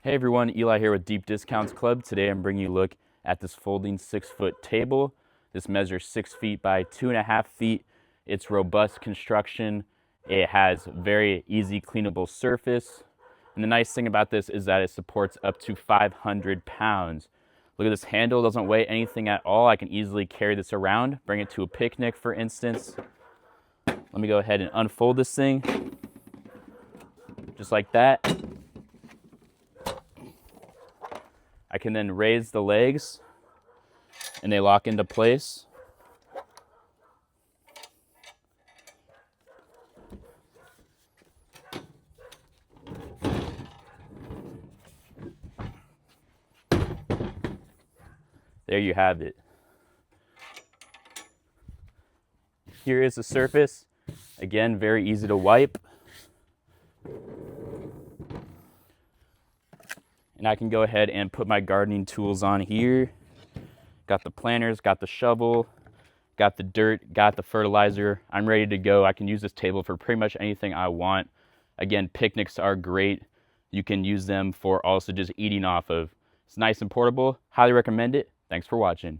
Hey everyone, Eli here with Deep Discounts Club. Today I'm bringing you a look at this folding 6-foot table. This measures 6 feet by 2.5 feet. It's robust construction. It has very easy cleanable surface. And the nice thing about this is that it supports up to 500 pounds. Look at this handle, it doesn't weigh anything at all. I can easily carry this around, bring it to a picnic for instance. Let me go ahead and unfold this thing, just like that. I can then raise the legs and they lock into place. There you have it. Here is the surface. Again, very easy to wipe. And I can go ahead and put my gardening tools on here. Got the planters, got the shovel, got the dirt, got the fertilizer. I'm ready to go. I can use this table for pretty much anything I want. Again, picnics are great. You can use them for also just eating off of. It's nice and portable. Highly recommend it. Thanks for watching.